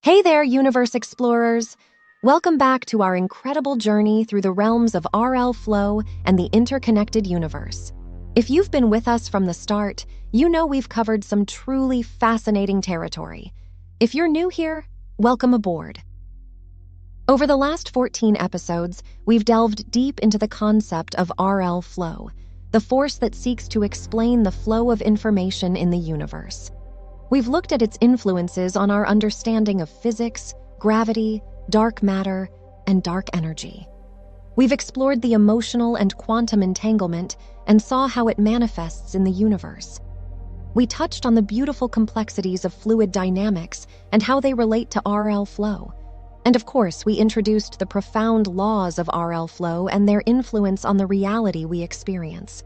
Hey there, universe explorers! Welcome back to our incredible journey through the realms of RL Flow and the interconnected universe. If you've been with us from the start, you know we've covered some truly fascinating territory. If you're new here, welcome aboard. Over the last 14 episodes, we've delved deep into the concept of RL Flow, the force that seeks to explain the flow of information in the universe. We've looked at its influences on our understanding of physics, gravity, dark matter, and dark energy. We've explored the emotional and quantum entanglement and saw how it manifests in the universe. We touched on the beautiful complexities of fluid dynamics and how they relate to RL flow. And of course, we introduced the profound laws of RL flow and their influence on the reality we experience.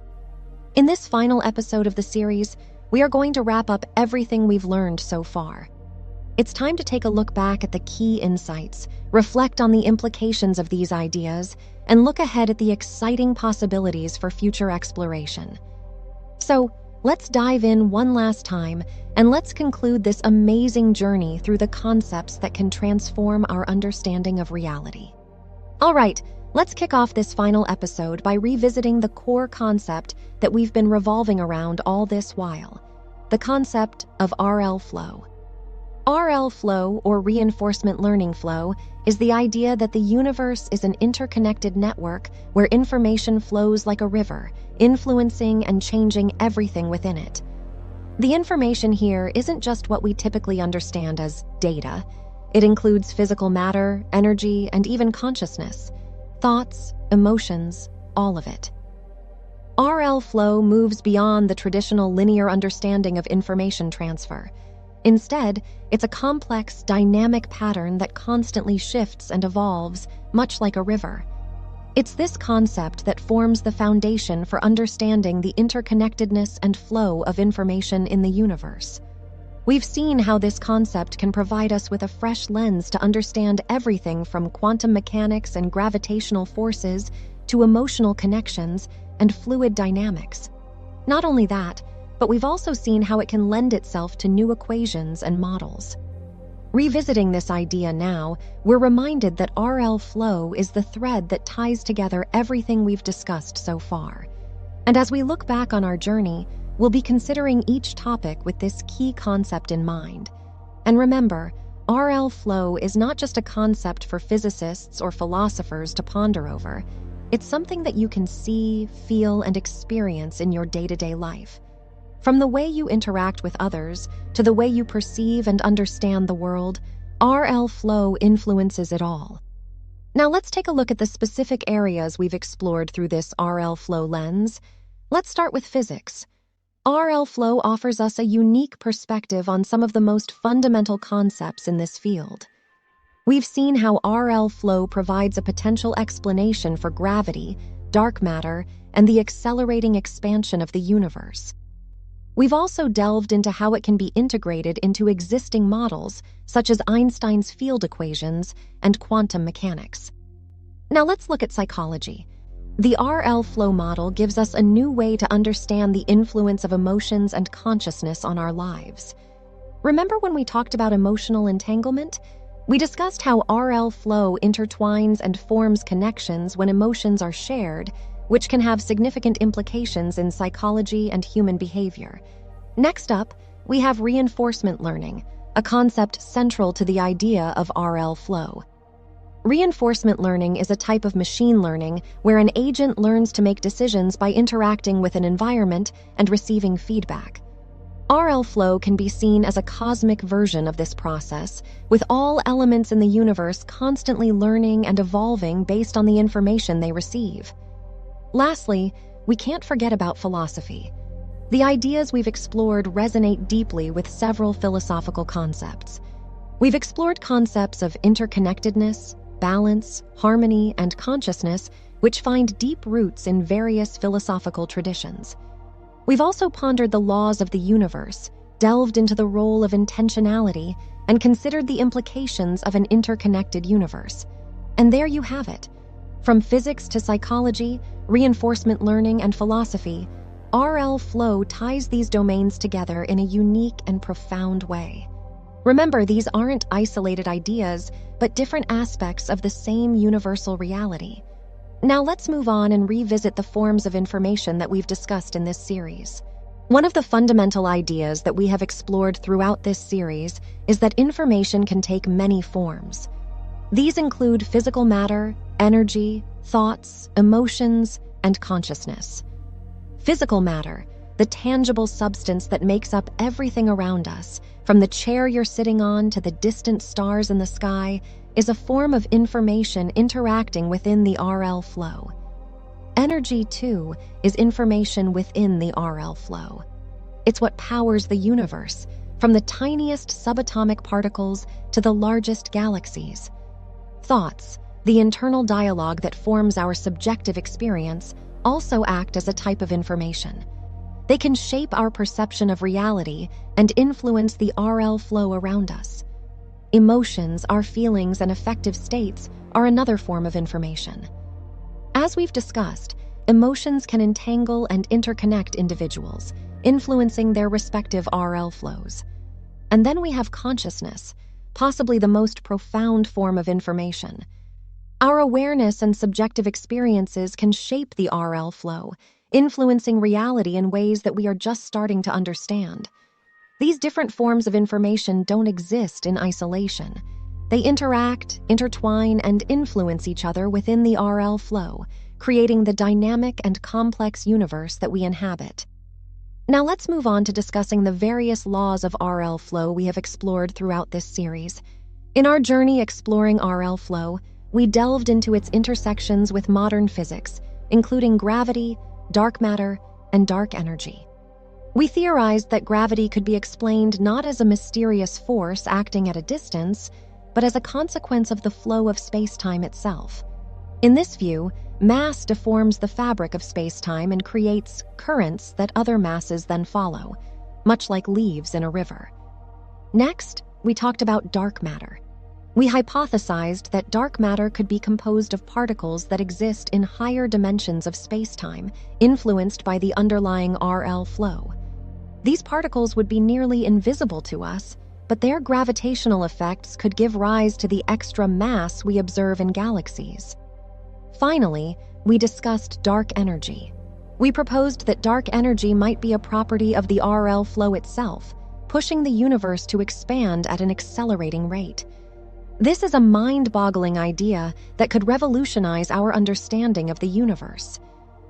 In this final episode of the series, we are going to wrap up everything we've learned so far. It's time to take a look back at the key insights, reflect on the implications of these ideas, and look ahead at the exciting possibilities for future exploration. So, let's dive in one last time, and let's conclude this amazing journey through the concepts that can transform our understanding of reality. All right, let's kick off this final episode by revisiting the core concept that we've been revolving around all this while, the concept of RL flow. RL flow, or reinforcement learning flow, is the idea that the universe is an interconnected network where information flows like a river, influencing and changing everything within it. The information here isn't just what we typically understand as data. It includes physical matter, energy, and even consciousness. Thoughts, emotions, all of it. RL flow moves beyond the traditional linear understanding of information transfer. Instead, it's a complex, dynamic pattern that constantly shifts and evolves, much like a river. It's this concept that forms the foundation for understanding the interconnectedness and flow of information in the universe. We've seen how this concept can provide us with a fresh lens to understand everything from quantum mechanics and gravitational forces to emotional connections and fluid dynamics. Not only that, but we've also seen how it can lend itself to new equations and models. Revisiting this idea now, we're reminded that RL flow is the thread that ties together everything we've discussed so far. And as we look back on our journey, we'll be considering each topic with this key concept in mind. And remember, RL flow is not just a concept for physicists or philosophers to ponder over. It's something that you can see, feel, and experience in your day-to-day life. From the way you interact with others to the way you perceive and understand the world, RL flow influences it all. Now let's take a look at the specific areas we've explored through this RL flow lens. Let's start with physics. RL flow offers us a unique perspective on some of the most fundamental concepts in this field. We've seen how RL flow provides a potential explanation for gravity, dark matter, and the accelerating expansion of the universe. We've also delved into how it can be integrated into existing models, such as Einstein's field equations and quantum mechanics. Now let's look at psychology. The RL flow model gives us a new way to understand the influence of emotions and consciousness on our lives. Remember when we talked about emotional entanglement? We discussed how RL flow intertwines and forms connections when emotions are shared, which can have significant implications in psychology and human behavior. Next up, we have reinforcement learning, a concept central to the idea of RL flow. Reinforcement learning is a type of machine learning where an agent learns to make decisions by interacting with an environment and receiving feedback. RL flow can be seen as a cosmic version of this process, with all elements in the universe constantly learning and evolving based on the information they receive. Lastly, we can't forget about philosophy. The ideas we've explored resonate deeply with several philosophical concepts. We've explored concepts of interconnectedness, balance, harmony, and consciousness, which find deep roots in various philosophical traditions. We've also pondered the laws of the universe, delved into the role of intentionality, and considered the implications of an interconnected universe. And there you have it. From physics to psychology, reinforcement learning, and philosophy, RL flow ties these domains together in a unique and profound way. Remember, these aren't isolated ideas, but different aspects of the same universal reality. Now let's move on and revisit the forms of information that we've discussed in this series. One of the fundamental ideas that we have explored throughout this series is that information can take many forms. These include physical matter, energy, thoughts, emotions, and consciousness. Physical matter, the tangible substance that makes up everything around us, from the chair you're sitting on to the distant stars in the sky, is a form of information interacting within the RL flow. Energy, too, is information within the RL flow. It's what powers the universe, from the tiniest subatomic particles to the largest galaxies. Thoughts, the internal dialogue that forms our subjective experience, also act as a type of information. They can shape our perception of reality and influence the RL flow around us. Emotions, our feelings, and affective states are another form of information. As we've discussed, emotions can entangle and interconnect individuals, influencing their respective RL flows. And then we have consciousness, possibly the most profound form of information. Our awareness and subjective experiences can shape the RL flow, influencing reality in ways that we are just starting to understand. These different forms of information don't exist in isolation. They interact, intertwine, and influence each other within the RL flow, creating the dynamic and complex universe that we inhabit. Now let's move on to discussing the various laws of RL flow we have explored throughout this series. In our journey exploring RL flow, we delved into its intersections with modern physics, including gravity, dark matter, and dark energy. We theorized that gravity could be explained not as a mysterious force acting at a distance, but as a consequence of the flow of space-time itself. In this view, mass deforms the fabric of space-time and creates currents that other masses then follow, much like leaves in a river. Next, we talked about dark matter. We hypothesized that dark matter could be composed of particles that exist in higher dimensions of space-time, influenced by the underlying RL flow. These particles would be nearly invisible to us, but their gravitational effects could give rise to the extra mass we observe in galaxies. Finally, we discussed dark energy. We proposed that dark energy might be a property of the RL flow itself, pushing the universe to expand at an accelerating rate. This is a mind-boggling idea that could revolutionize our understanding of the universe.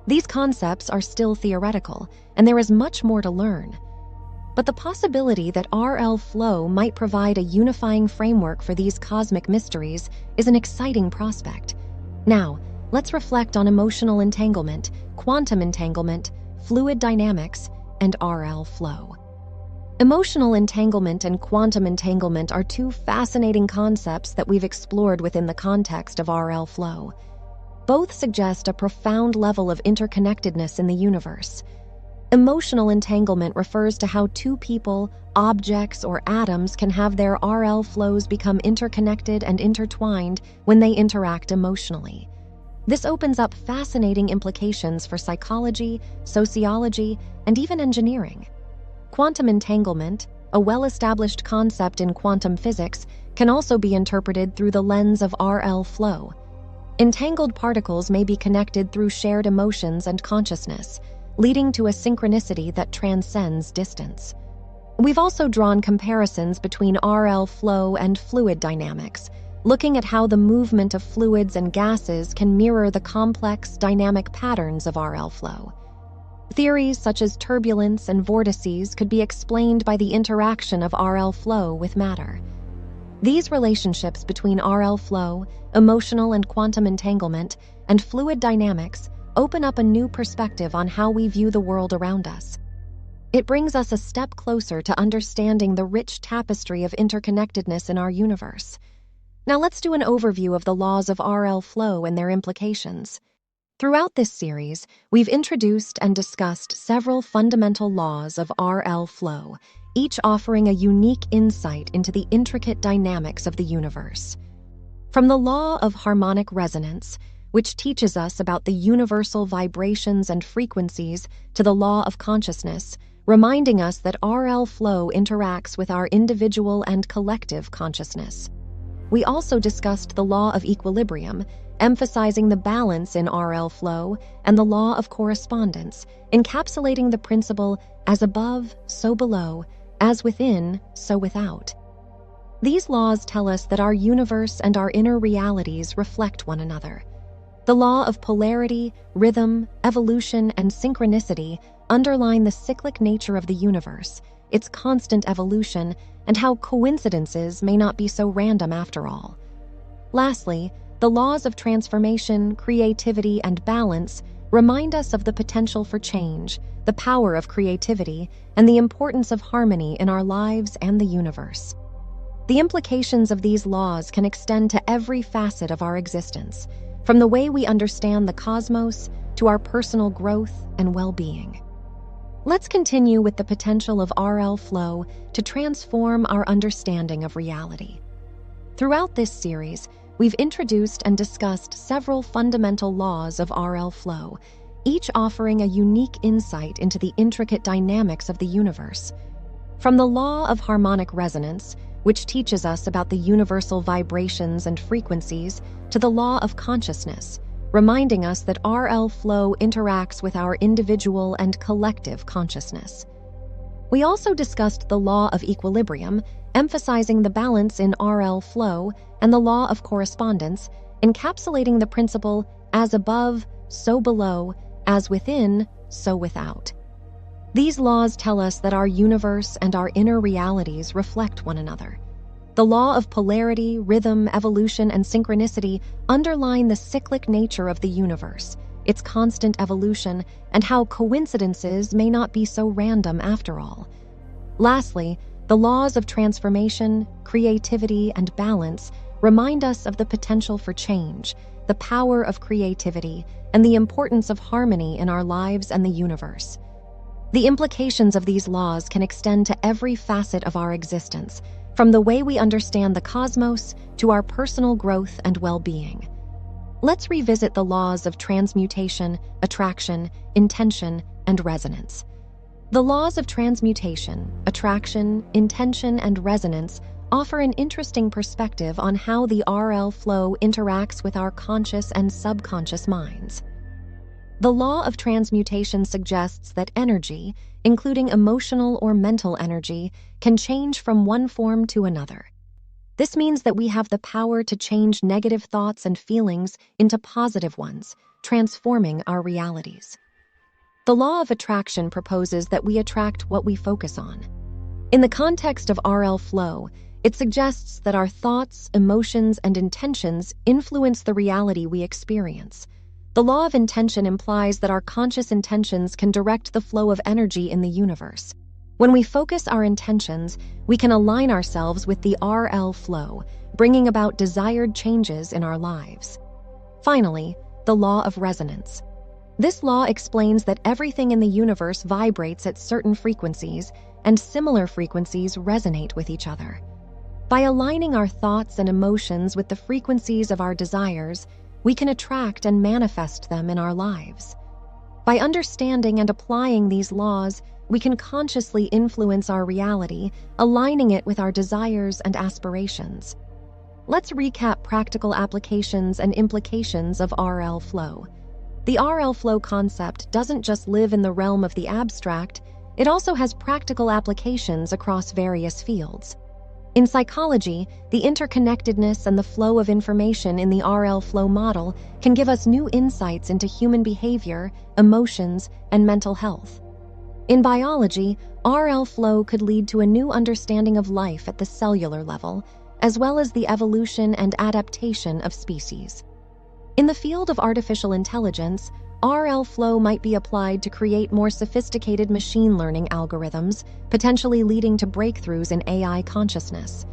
These concepts are still theoretical, and there is much more to learn. But the possibility that RL flow might provide a unifying framework for these cosmic mysteries is an exciting prospect. Now, let's reflect on emotional entanglement, quantum entanglement, fluid dynamics, and RL flow. Emotional entanglement and quantum entanglement are two fascinating concepts that we've explored within the context of RL flow. Both suggest a profound level of interconnectedness in the universe. Emotional entanglement refers to how two people, objects, or atoms can have their RL flows become interconnected and intertwined when they interact emotionally. This opens up fascinating implications for psychology, sociology, and even engineering. Quantum entanglement, a well-established concept in quantum physics, can also be interpreted through the lens of RL flow. Entangled particles may be connected through shared emotions and consciousness, leading to a synchronicity that transcends distance. We've also drawn comparisons between RL flow and fluid dynamics, looking at how the movement of fluids and gases can mirror the complex, dynamic patterns of RL flow. Theories such as turbulence and vortices could be explained by the interaction of RL flow with matter. These relationships between RL flow, emotional and quantum entanglement, and fluid dynamics open up a new perspective on how we view the world around us. It brings us a step closer to understanding the rich tapestry of interconnectedness in our universe. Now let's do an overview of the laws of RL flow and their implications. Throughout this series, we've introduced and discussed several fundamental laws of RL flow, each offering a unique insight into the intricate dynamics of the universe. From the law of harmonic resonance, which teaches us about the universal vibrations and frequencies, to the law of consciousness, reminding us that RL flow interacts with our individual and collective consciousness. We also discussed the law of equilibrium, emphasizing the balance in RL flow, and the law of correspondence, encapsulating the principle as above, so below, as within, so without. These laws tell us that our universe and our inner realities reflect one another. The law of polarity, rhythm, evolution, and synchronicity underline the cyclic nature of the universe, its constant evolution, and how coincidences may not be so random after all. Lastly, the laws of transformation, creativity, and balance remind us of the potential for change, the power of creativity, and the importance of harmony in our lives and the universe. The implications of these laws can extend to every facet of our existence, from the way we understand the cosmos to our personal growth and well-being. Let's continue with the potential of RL flow to transform our understanding of reality. Throughout this series, we've introduced and discussed several fundamental laws of RL flow, each offering a unique insight into the intricate dynamics of the universe. From the law of harmonic resonance, which teaches us about the universal vibrations and frequencies, to the law of consciousness, reminding us that RL flow interacts with our individual and collective consciousness. We also discussed the law of equilibrium, emphasizing the balance in RL flow, and the law of correspondence, encapsulating the principle as above, so below, as within, so without. These laws tell us that our universe and our inner realities reflect one another. The law of polarity, rhythm, evolution, and synchronicity underline the cyclic nature of the universe, its constant evolution, and how coincidences may not be so random after all. Lastly, the laws of transformation, creativity, and balance remind us of the potential for change, the power of creativity, and the importance of harmony in our lives and the universe. The implications of these laws can extend to every facet of our existence, from the way we understand the cosmos to our personal growth and well-being. Let's revisit the laws of transmutation, attraction, intention, and resonance. The laws of transmutation, attraction, intention, and resonance offer an interesting perspective on how the RL flow interacts with our conscious and subconscious minds. The law of transmutation suggests that energy, including emotional or mental energy, can change from one form to another. This means that we have the power to change negative thoughts and feelings into positive ones, transforming our realities. The law of attraction proposes that we attract what we focus on. In the context of RL flow, it suggests that our thoughts, emotions, and intentions influence the reality we experience. The law of intention implies that our conscious intentions can direct the flow of energy in the universe. When we focus our intentions, we can align ourselves with the RL flow, bringing about desired changes in our lives. Finally, the law of resonance. This law explains that everything in the universe vibrates at certain frequencies, and similar frequencies resonate with each other. By aligning our thoughts and emotions with the frequencies of our desires, we can attract and manifest them in our lives. By understanding and applying these laws, we can consciously influence our reality, aligning it with our desires and aspirations. Let's recap practical applications and implications of RL flow. The RL flow concept doesn't just live in the realm of the abstract, it also has practical applications across various fields. In psychology, the interconnectedness and the flow of information in the RL flow model can give us new insights into human behavior, emotions, and mental health. In biology, RL flow could lead to a new understanding of life at the cellular level, as well as the evolution and adaptation of species. In the field of artificial intelligence, RL flow might be applied to create more sophisticated machine learning algorithms, potentially leading to breakthroughs in AI consciousness.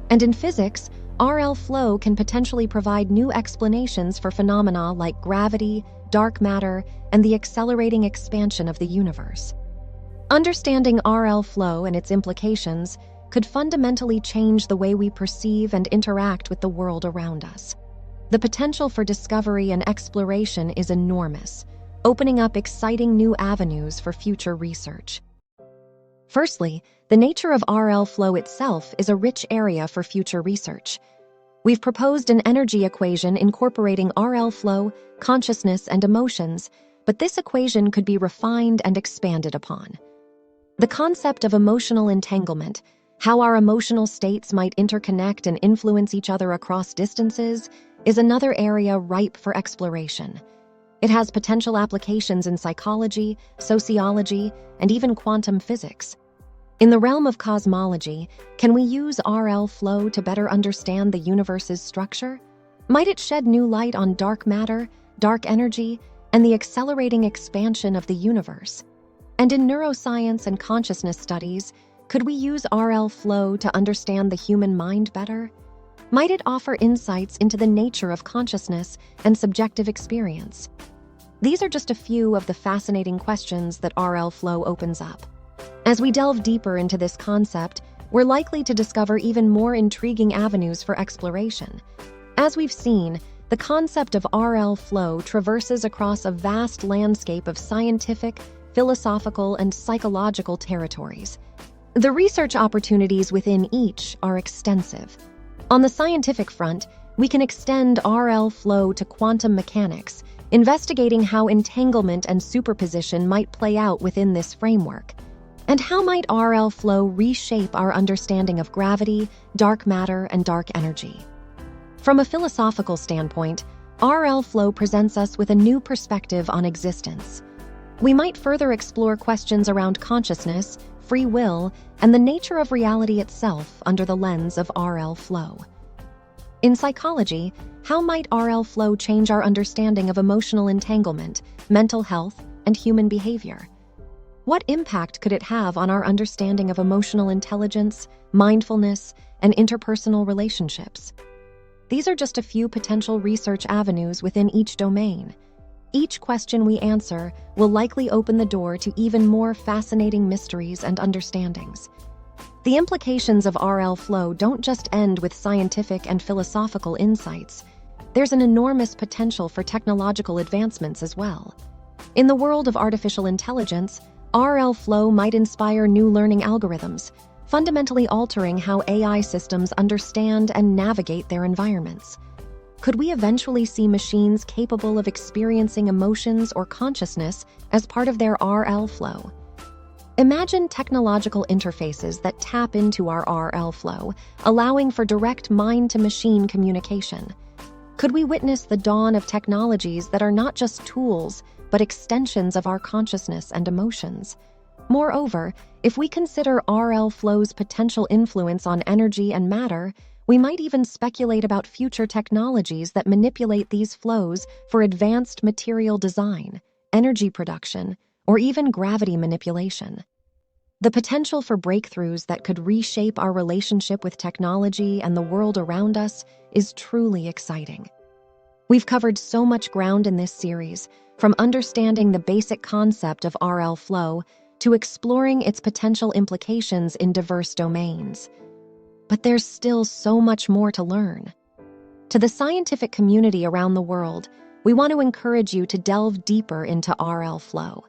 And in physics, RL flow can potentially provide new explanations for phenomena like gravity, dark matter, and the accelerating expansion of the universe. Understanding RL flow and its implications could fundamentally change the way we perceive and interact with the world around us. The potential for discovery and exploration is enormous, opening up exciting new avenues for future research. Firstly, the nature of RL flow itself is a rich area for future research. We've proposed an energy equation incorporating RL flow, consciousness, and emotions, but this equation could be refined and expanded upon. The concept of emotional entanglement, how our emotional states might interconnect and influence each other across distances, is another area ripe for exploration. It has potential applications in psychology, sociology, and even quantum physics. In the realm of cosmology, can we use RL flow to better understand the universe's structure? Might it shed new light on dark matter, dark energy, and the accelerating expansion of the universe? And in neuroscience and consciousness studies, could we use RL flow to understand the human mind better? Might it offer insights into the nature of consciousness and subjective experience? These are just a few of the fascinating questions that RL flow opens up. As we delve deeper into this concept, we're likely to discover even more intriguing avenues for exploration. As we've seen, the concept of RL flow traverses across a vast landscape of scientific, philosophical, and psychological territories. The research opportunities within each are extensive. On the scientific front, we can extend RL flow to quantum mechanics, investigating how entanglement and superposition might play out within this framework. And how might RL flow reshape our understanding of gravity, dark matter, and dark energy? From a philosophical standpoint, RL flow presents us with a new perspective on existence. We might further explore questions around consciousness, free will, and the nature of reality itself under the lens of RL flow. In psychology, how might RL flow change our understanding of emotional entanglement, mental health, and human behavior? What impact could it have on our understanding of emotional intelligence, mindfulness, and interpersonal relationships? These are just a few potential research avenues within each domain. Each question we answer will likely open the door to even more fascinating mysteries and understandings. The implications of RL flow don't just end with scientific and philosophical insights. There's an enormous potential for technological advancements as well. In the world of artificial intelligence, RL flow might inspire new learning algorithms, fundamentally altering how AI systems understand and navigate their environments. Could we eventually see machines capable of experiencing emotions or consciousness as part of their RL flow? Imagine technological interfaces that tap into our RL flow, allowing for direct mind-to-machine communication. Could we witness the dawn of technologies that are not just tools, but extensions of our consciousness and emotions? Moreover, if we consider RL flow's potential influence on energy and matter, we might even speculate about future technologies that manipulate these flows for advanced material design, energy production, or even gravity manipulation. The potential for breakthroughs that could reshape our relationship with technology and the world around us is truly exciting. We've covered so much ground in this series, from understanding the basic concept of RL flow to exploring its potential implications in diverse domains. But there's still so much more to learn. To the scientific community around the world, we want to encourage you to delve deeper into RL flow.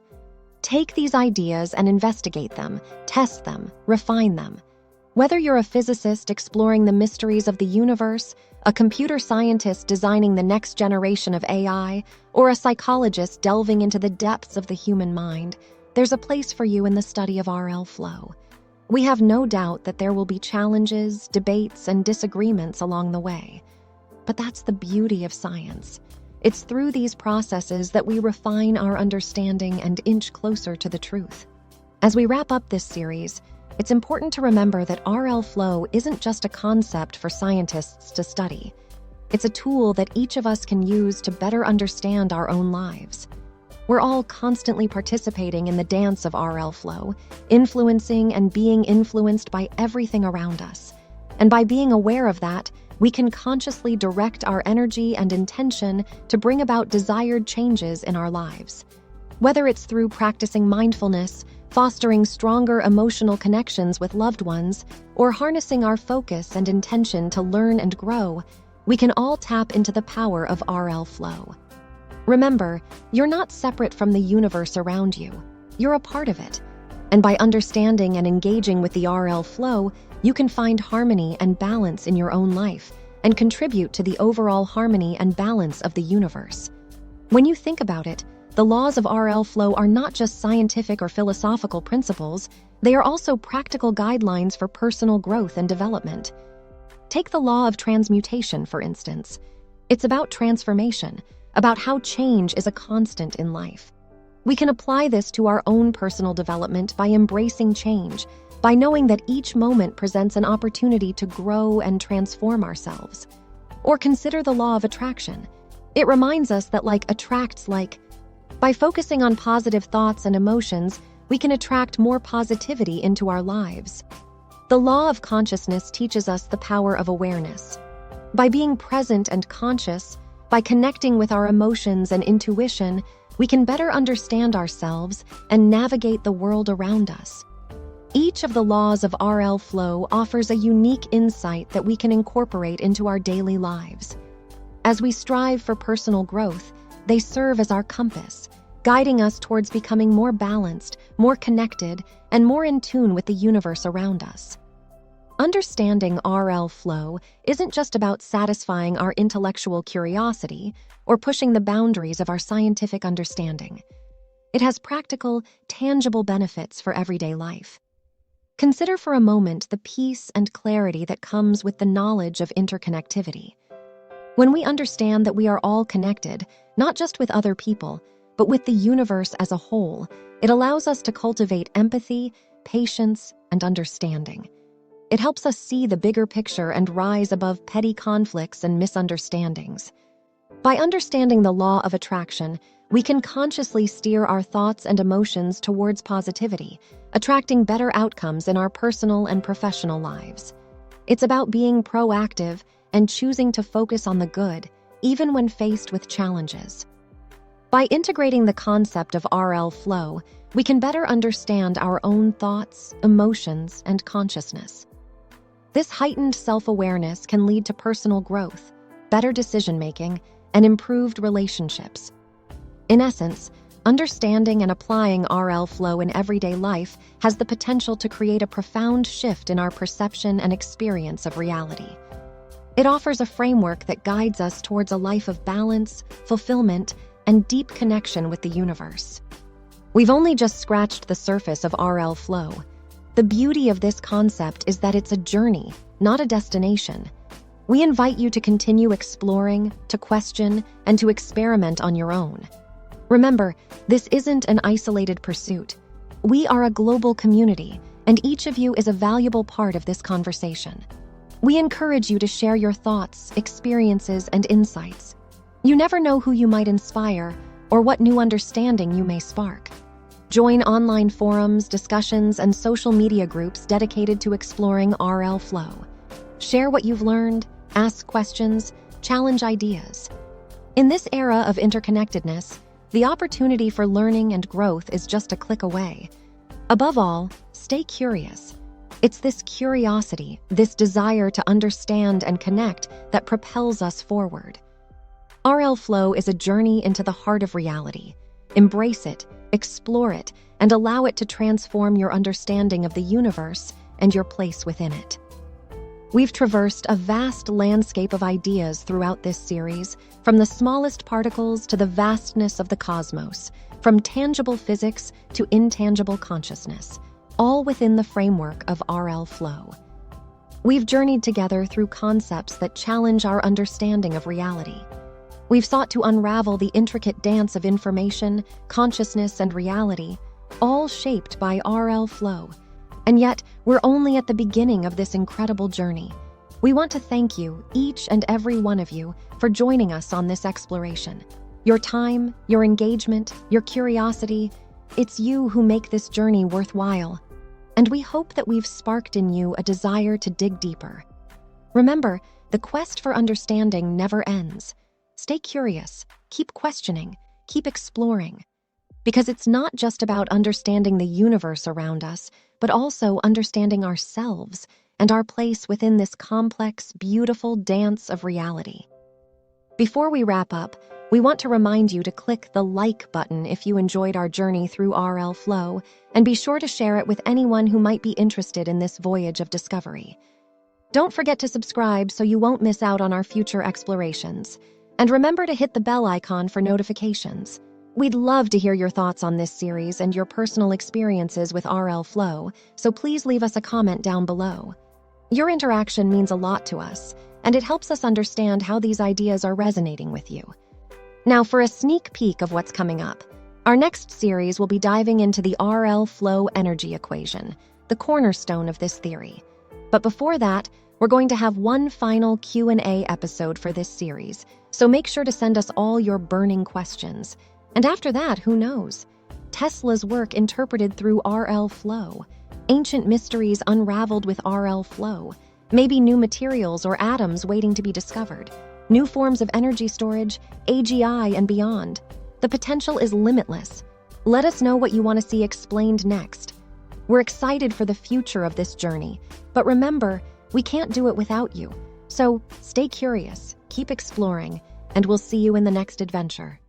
Take these ideas and investigate them, test them, refine them. Whether you're a physicist exploring the mysteries of the universe, a computer scientist designing the next generation of AI, or a psychologist delving into the depths of the human mind, there's a place for you in the study of RL flow. We have no doubt that there will be challenges, debates, and disagreements along the way. But that's the beauty of science. It's through these processes that we refine our understanding and inch closer to the truth. As we wrap up this series, it's important to remember that RL flow isn't just a concept for scientists to study. It's a tool that each of us can use to better understand our own lives. We're all constantly participating in the dance of RL flow, influencing and being influenced by everything around us. And by being aware of that, we can consciously direct our energy and intention to bring about desired changes in our lives. Whether it's through practicing mindfulness, fostering stronger emotional connections with loved ones, or harnessing our focus and intention to learn and grow, we can all tap into the power of RL flow. Remember, you're not separate from the universe around you. You're a part of it. And by understanding and engaging with the RL flow, you can find harmony and balance in your own life and contribute to the overall harmony and balance of the universe. When you think about it, the laws of RL flow are not just scientific or philosophical principles, they are also practical guidelines for personal growth and development. Take the law of transmutation, for instance. It's about transformation, about how change is a constant in life. We can apply this to our own personal development by embracing change, by knowing that each moment presents an opportunity to grow and transform ourselves. Or consider the law of attraction. It reminds us that like attracts like. By focusing on positive thoughts and emotions, we can attract more positivity into our lives. The law of consciousness teaches us the power of awareness. By being present and conscious, by connecting with our emotions and intuition, we can better understand ourselves and navigate the world around us. Each of the laws of RL flow offers a unique insight that we can incorporate into our daily lives. As we strive for personal growth, they serve as our compass, guiding us towards becoming more balanced, more connected, and more in tune with the universe around us. Understanding RL flow isn't just about satisfying our intellectual curiosity or pushing the boundaries of our scientific understanding. It has practical, tangible benefits for everyday life. Consider for a moment the peace and clarity that comes with the knowledge of interconnectivity. When we understand that we are all connected, not just with other people, but with the universe as a whole, it allows us to cultivate empathy, patience, and understanding. It helps us see the bigger picture and rise above petty conflicts and misunderstandings. By understanding the law of attraction, we can consciously steer our thoughts and emotions towards positivity, attracting better outcomes in our personal and professional lives. It's about being proactive and choosing to focus on the good, even when faced with challenges. By integrating the concept of RL flow, we can better understand our own thoughts, emotions, and consciousness. This heightened self-awareness can lead to personal growth, better decision-making, and improved relationships. In essence, understanding and applying RL flow in everyday life has the potential to create a profound shift in our perception and experience of reality. It offers a framework that guides us towards a life of balance, fulfillment, and deep connection with the universe. We've only just scratched the surface of RL flow. The beauty of this concept is that it's a journey, not a destination. We invite you to continue exploring, to question, and to experiment on your own. Remember, this isn't an isolated pursuit. We are a global community, and each of you is a valuable part of this conversation. We encourage you to share your thoughts, experiences, and insights. You never know who you might inspire or what new understanding you may spark. Join online forums, discussions, and social media groups dedicated to exploring RL flow. Share what you've learned, ask questions, challenge ideas. In this era of interconnectedness, the opportunity for learning and growth is just a click away. Above all, stay curious. It's this curiosity, this desire to understand and connect that propels us forward. RL flow is a journey into the heart of reality. Embrace it, explore it, and allow it to transform your understanding of the universe and your place within it. We've traversed a vast landscape of ideas throughout this series, from the smallest particles to the vastness of the cosmos, from tangible physics to intangible consciousness, all within the framework of RL flow. We've journeyed together through concepts that challenge our understanding of reality. We've sought to unravel the intricate dance of information, consciousness, and reality, all shaped by RL flow. And yet, we're only at the beginning of this incredible journey. We want to thank you, each and every one of you, for joining us on this exploration. Your time, your engagement, your curiosity, it's you who make this journey worthwhile. And we hope that we've sparked in you a desire to dig deeper. Remember, the quest for understanding never ends. Stay curious, keep questioning, keep exploring. Because it's not just about understanding the universe around us, but also understanding ourselves and our place within this complex, beautiful dance of reality. Before we wrap up, We want to remind you to click the like button if you enjoyed our journey through RL Flow, and be sure to share it with anyone who might be interested in this voyage of discovery. Don't forget to subscribe so you won't miss out on our future explorations. And remember to hit the bell icon for notifications. We'd love to hear your thoughts on this series and your personal experiences with RL Flow, so please leave us a comment down below. Your interaction means a lot to us, and it helps us understand how these ideas are resonating with you. Now, for a sneak peek of what's coming up, our next series will be diving into the RL Flow energy equation, the cornerstone of this theory. But before that, we're going to have one final Q&A episode for this series, so make sure to send us all your burning questions. And after that, who knows? Tesla's work interpreted through RL Flow, ancient mysteries unraveled with RL Flow, maybe new materials or atoms waiting to be discovered, new forms of energy storage, AGI, and beyond. The potential is limitless. Let us know what you want to see explained next. We're excited for the future of this journey, but remember, we can't do it without you. So stay curious, keep exploring, and we'll see you in the next adventure.